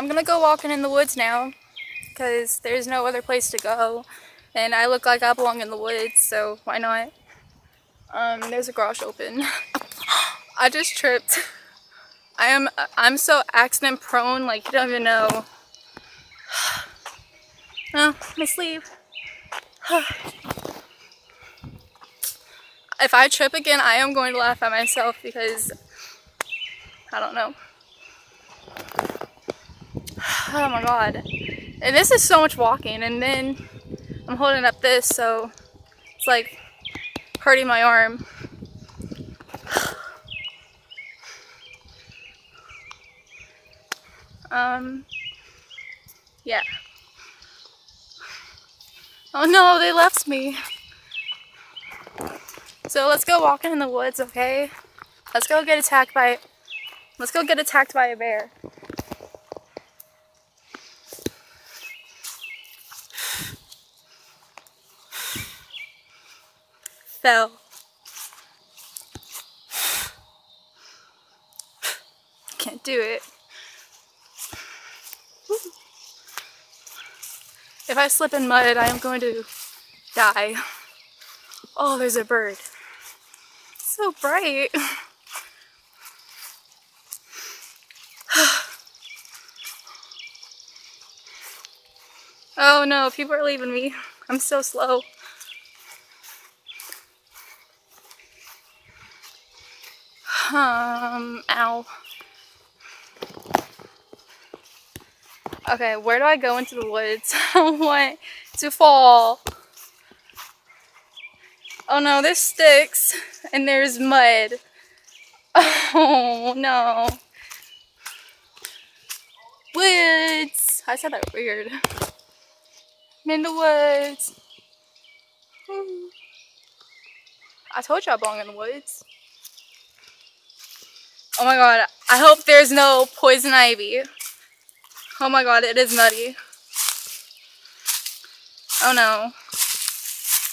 I'm gonna go walking in the woods now because there's no other place to go, and I look like I belong in the woods, so why not? There's a garage open. I just tripped. I'm so accident prone, like you don't even know. Oh, my sleeve. If I trip again, I am going to laugh at myself because I don't know. Oh my god. And this is so much walking, and then I'm holding up this, so it's like hurting my arm. Yeah. Oh no, they left me. So let's go walking in the woods, okay? Let's go get attacked by a bear. Fell. Can't do it. If I slip in mud, I am going to die. Oh, there's a bird. It's so bright. Oh no, people are leaving me. I'm so slow. Ow. Okay, where do I go into the woods? I don't want to fall. Oh no, there's sticks and there's mud. Oh no. Woods. I said that weird. I'm in the woods. I told you I belong in the woods. Oh my god, I hope there's no poison ivy. Oh my god, it is muddy. Oh no.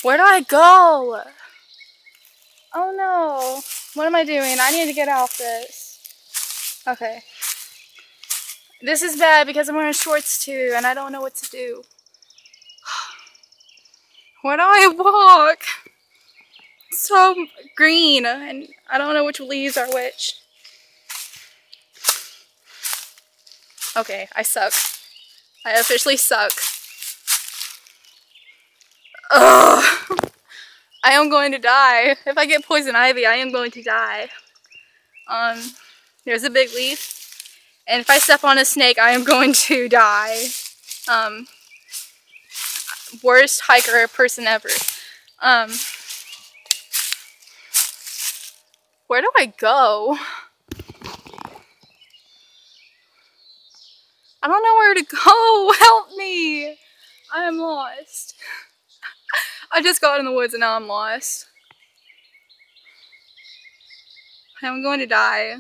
Where do I go? Oh no. What am I doing? I need to get off this. Okay. This is bad because I'm wearing shorts too and I don't know what to do. Where do I walk? It's so green and I don't know which leaves are which. Okay, I suck. I officially suck. Ugh. I am going to die. If I get poison ivy, I am going to die. There's a big leaf. And if I step on a snake, I am going to die. Worst hiker person ever. Where do I go? I don't know where to go. Help me. I am lost. I just got in the woods and now I'm lost. I'm going to die.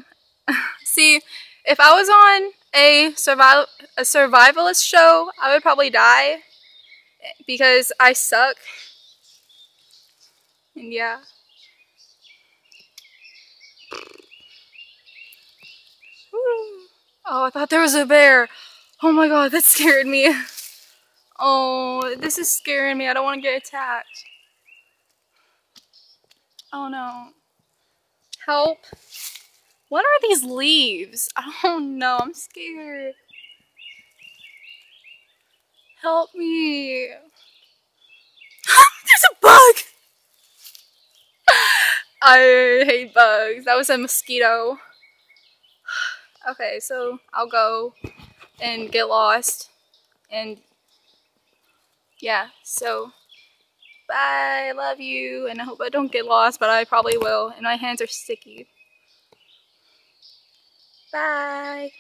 See, if I was on a survivalist show, I would probably die because I suck. And yeah. Oh, I thought there was a bear. Oh my god, that scared me. Oh, this is scaring me. I don't want to get attacked. Oh no. Help. What are these leaves? I don't know. I'm scared. Help me. There's a bug. I hate bugs. That was a mosquito. Okay, so I'll go and get lost. And yeah, so bye. I love you. And I hope I don't get lost, but I probably will. And my hands are sticky. Bye.